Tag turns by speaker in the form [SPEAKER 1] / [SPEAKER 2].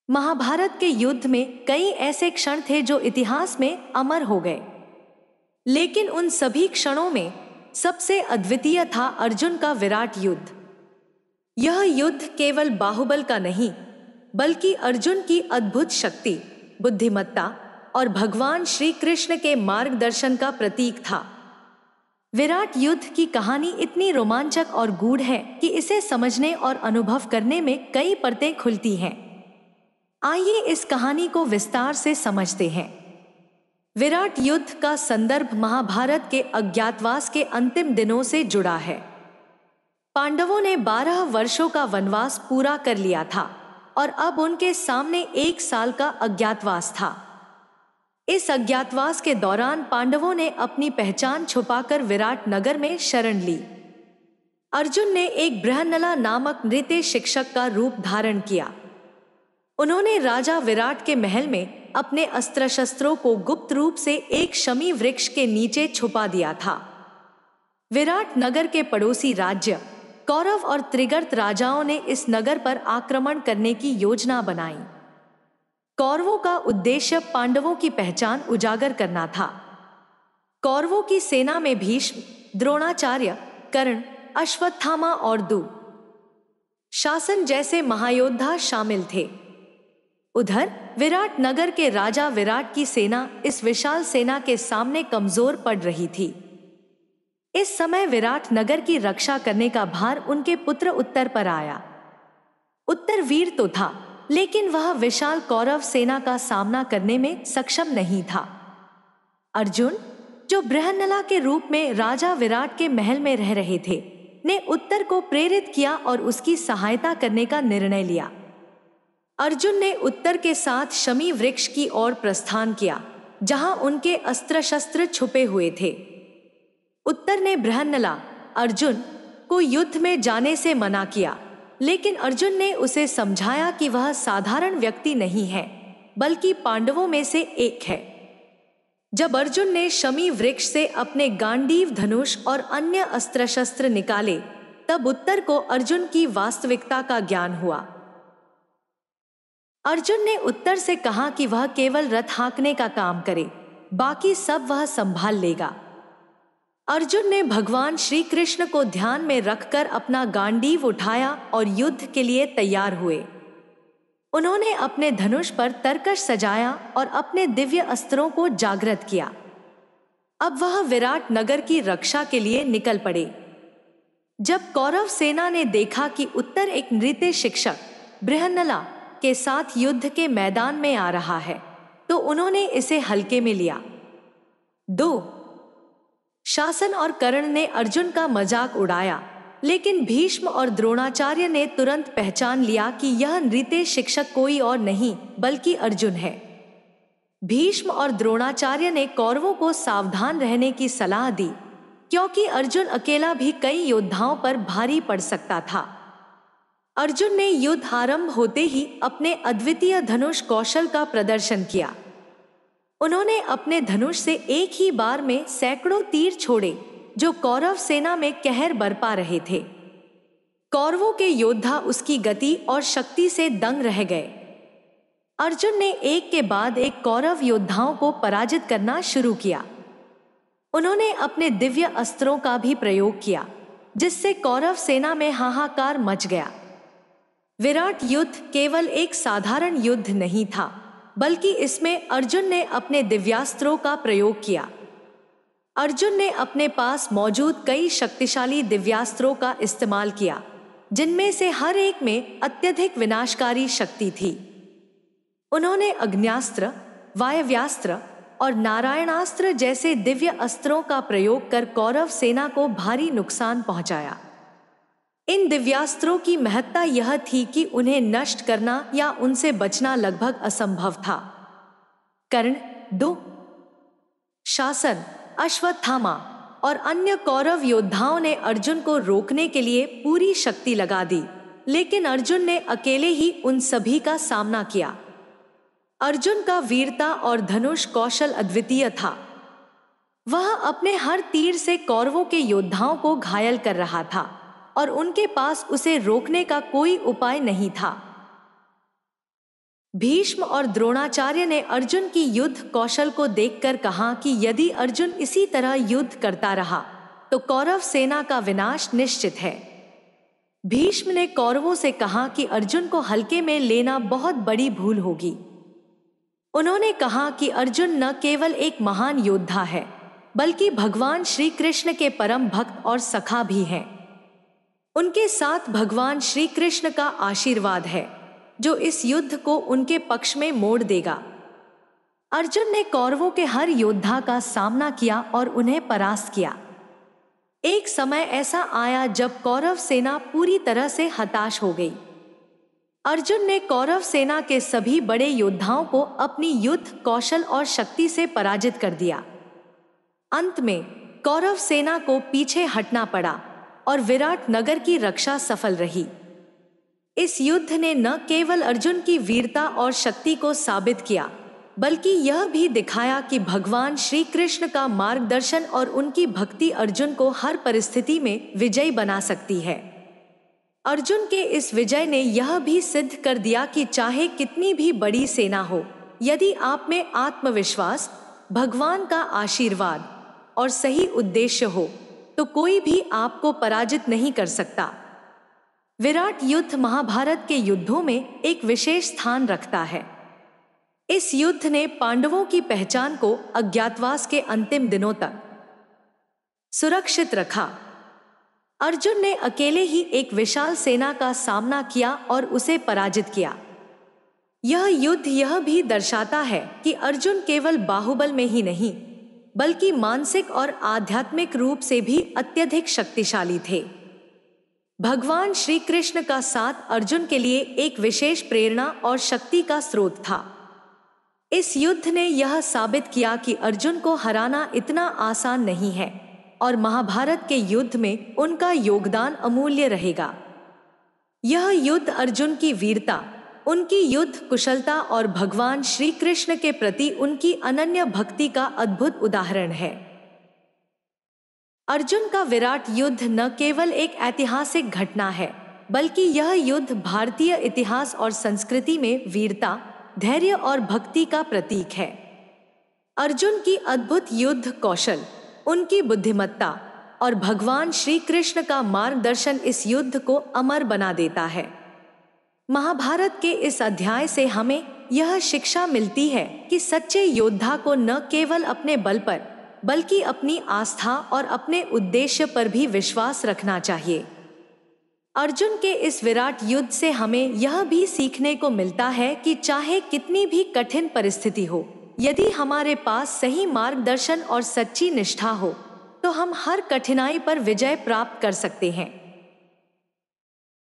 [SPEAKER 1] महाभारत के युद्ध में कई ऐसे क्षण थे जो इतिहास में अमर हो गए, लेकिन उन सभी क्षणों में सबसे अद्वितीय था अर्जुन का विराट युद्ध। यह युद्ध केवल बाहुबल का नहीं, बल्कि अर्जुन की अद्भुत शक्ति, बुद्धिमत्ता और भगवान श्री कृष्ण के मार्गदर्शन का प्रतीक था। विराट युद्ध की कहानी इतनी रोमांचक और गूढ़ है कि इसे समझने और अनुभव करने में कई परतें खुलती हैं। आइए इस कहानी को विस्तार से समझते हैं। विराट युद्ध का संदर्भ महाभारत के अज्ञातवास के अंतिम दिनों से जुड़ा है। पांडवों ने 12 वर्षों का वनवास पूरा कर लिया था और अब उनके सामने 1 साल का अज्ञातवास था। इस अज्ञातवास के दौरान पांडवों ने अपनी पहचान छुपाकर विराट नगर में शरण ली। अर्जुन ने एक बृहन्नला नामक नृत्य शिक्षक का रूप धारण किया। उन्होंने राजा विराट के महल में अपने अस्त्र शस्त्रों को गुप्त रूप से एक शमी वृक्ष के नीचे छुपा दिया था। विराट नगर के पड़ोसी राज्य कौरव और त्रिगर्त राजाओं ने इस नगर पर आक्रमण करने की योजना बनाई। कौरवों का उद्देश्य पांडवों की पहचान उजागर करना था। कौरवों की सेना में भीष्म, द्रोणाचार्य, कर्ण, अश्वत्थामा और दुःशासन जैसे महायोद्धा शामिल थे। उधर विराट नगर के राजा विराट की सेना इस विशाल सेना के सामने कमजोर पड़ रही थी। इस समय विराट नगर की रक्षा करने का भार उनके पुत्र उत्तर पर आया। उत्तर वीर तो था, लेकिन वह विशाल कौरव सेना का सामना करने में सक्षम नहीं था। अर्जुन, जो बृहन्नला के रूप में राजा विराट के महल में रह रहे थे, ने उत्तर को प्रेरित किया और उसकी सहायता करने का निर्णय लिया। अर्जुन ने उत्तर के साथ शमी वृक्ष की ओर प्रस्थान किया, जहां उनके अस्त्र शस्त्र छुपे हुए थे। उत्तर ने बृहन्नला अर्जुन को युद्ध में जाने से मना किया, लेकिन अर्जुन ने उसे समझाया कि वह साधारण व्यक्ति नहीं है, बल्कि पांडवों में से एक है। जब अर्जुन ने शमी वृक्ष से अपने गांडीव, धनुष और अन्य अस्त्र शस्त्र निकाले, तब उत्तर को अर्जुन की वास्तविकता का ज्ञान हुआ। अर्जुन ने उत्तर से कहा कि वह केवल रथ हाँकने का काम करे, बाकी सब वह संभाल लेगा। अर्जुन ने भगवान श्री कृष्ण को ध्यान में रखकर अपना गांडीव उठाया और युद्ध के लिए तैयार हुए। उन्होंने अपने धनुष पर तरकश सजाया और अपने दिव्य अस्त्रों को जागृत किया। अब वह विराट नगर की रक्षा के लिए निकल पड़े। जब कौरव सेना ने देखा कि उत्तर एक नृत्य शिक्षक बृहन्नला के साथ युद्ध के मैदान में आ रहा है, तो उन्होंने इसे हल्के में लिया। दुःशासन और कर्ण ने अर्जुन का मजाक उड़ाया, लेकिन भीष्म और द्रोणाचार्य ने तुरंत पहचान लिया कि यह नृत्य शिक्षक कोई और नहीं बल्कि अर्जुन है। भीष्म और द्रोणाचार्य ने कौरवों को सावधान रहने की सलाह दी, क्योंकि अर्जुन अकेला भी कई योद्धाओं पर भारी पड़ सकता था। अर्जुन ने युद्ध आरंभ होते ही अपने अद्वितीय धनुष कौशल का प्रदर्शन किया। उन्होंने अपने धनुष से एक ही बार में सैकड़ों तीर छोड़े, जो कौरव सेना में कहर बरपा रहे थे। कौरवों के योद्धा उसकी गति और शक्ति से दंग रह गए। अर्जुन ने एक के बाद एक कौरव योद्धाओं को पराजित करना शुरू किया। उन्होंने अपने दिव्य अस्त्रों का भी प्रयोग किया, जिससे कौरव सेना में हाहाकार मच गया। विराट युद्ध केवल एक साधारण युद्ध नहीं था, बल्कि इसमें अर्जुन ने अपने दिव्यास्त्रों का प्रयोग किया। अर्जुन ने अपने पास मौजूद कई शक्तिशाली दिव्यास्त्रों का इस्तेमाल किया, जिनमें से हर एक में अत्यधिक विनाशकारी शक्ति थी। उन्होंने अग्न्यास्त्र, वायव्यास्त्र और नारायणास्त्र जैसे दिव्य अस्त्रों का प्रयोग कर कौरव सेना को भारी नुकसान पहुंचाया। इन दिव्यास्त्रों की महत्ता यह थी कि उन्हें नष्ट करना या उनसे बचना लगभग असंभव था। कर्ण, दुःशासन, अश्वत्थामा और अन्य कौरव योद्धाओं ने अर्जुन को रोकने के लिए पूरी शक्ति लगा दी, लेकिन अर्जुन ने अकेले ही उन सभी का सामना किया। अर्जुन का वीरता और धनुष कौशल अद्वितीय था। वह अपने हर तीर से कौरवों के योद्धाओं को घायल कर रहा था और उनके पास उसे रोकने का कोई उपाय नहीं था। भीष्म और द्रोणाचार्य ने अर्जुन की युद्ध कौशल को देखकर कहा कि यदि अर्जुन इसी तरह युद्ध करता रहा तो कौरव सेना का विनाश निश्चित है। भीष्म ने कौरवों से कहा कि अर्जुन को हल्के में लेना बहुत बड़ी भूल होगी। उन्होंने कहा कि अर्जुन न केवल एक महान योद्धा है बल्कि भगवान श्री कृष्ण के परम भक्त और सखा भी हैं। उनके साथ भगवान श्री कृष्ण का आशीर्वाद है जो इस युद्ध को उनके पक्ष में मोड़ देगा। अर्जुन ने कौरवों के हर योद्धा का सामना किया और उन्हें परास्त किया। एक समय ऐसा आया जब कौरव सेना पूरी तरह से हताश हो गई। अर्जुन ने कौरव सेना के सभी बड़े योद्धाओं को अपनी युद्ध कौशल और शक्ति से पराजित कर दिया। अंत में कौरव सेना को पीछे हटना पड़ा और विराट नगर की रक्षा सफल रही। इस युद्ध ने न केवल अर्जुन की वीरता और शक्ति को साबित किया बल्कि यह भी दिखाया कि भगवान श्री कृष्ण का मार्गदर्शन और उनकी भक्ति अर्जुन को हर परिस्थिति में विजयी बना सकती है। अर्जुन के इस विजय ने यह भी सिद्ध कर दिया कि चाहे कितनी भी बड़ी सेना हो, यदि आप में आत्मविश्वास, भगवान का आशीर्वाद और सही उद्देश्य हो तो कोई भी आपको पराजित नहीं कर सकता। विराट युद्ध महाभारत के युद्धों में एक विशेष स्थान रखता है। इस युद्ध ने पांडवों की पहचान को अज्ञातवास के अंतिम दिनों तक सुरक्षित रखा। अर्जुन ने अकेले ही एक विशाल सेना का सामना किया और उसे पराजित किया। यह युद्ध यह भी दर्शाता है कि अर्जुन केवल बाहुबल में ही नहीं बल्कि मानसिक और आध्यात्मिक रूप से भी अत्यधिक शक्तिशाली थे। भगवान श्री कृष्ण का साथ अर्जुन के लिए एक विशेष प्रेरणा और शक्ति का स्रोत था। इस युद्ध ने यह साबित किया कि अर्जुन को हराना इतना आसान नहीं है और महाभारत के युद्ध में उनका योगदान अमूल्य रहेगा। यह युद्ध अर्जुन की वीरता, उनकी युद्ध कुशलता और भगवान श्री कृष्ण के प्रति उनकी अनन्य भक्ति का अद्भुत उदाहरण है। अर्जुन का विराट युद्ध न केवल एक ऐतिहासिक घटना है बल्कि यह युद्ध भारतीय इतिहास और संस्कृति में वीरता, धैर्य और भक्ति का प्रतीक है। अर्जुन की अद्भुत युद्ध कौशल, उनकी बुद्धिमत्ता और भगवान श्री कृष्ण का मार्गदर्शन इस युद्ध को अमर बना देता है। महाभारत के इस अध्याय से हमें यह शिक्षा मिलती है कि सच्चे योद्धा को न केवल अपने बल पर बल्कि अपनी आस्था और अपने उद्देश्य पर भी विश्वास रखना चाहिए। अर्जुन के इस विराट युद्ध से हमें यह भी सीखने को मिलता है कि चाहे कितनी भी कठिन परिस्थिति हो, यदि हमारे पास सही मार्गदर्शन और सच्ची निष्ठा हो तो हम हर कठिनाई पर विजय प्राप्त कर सकते हैं।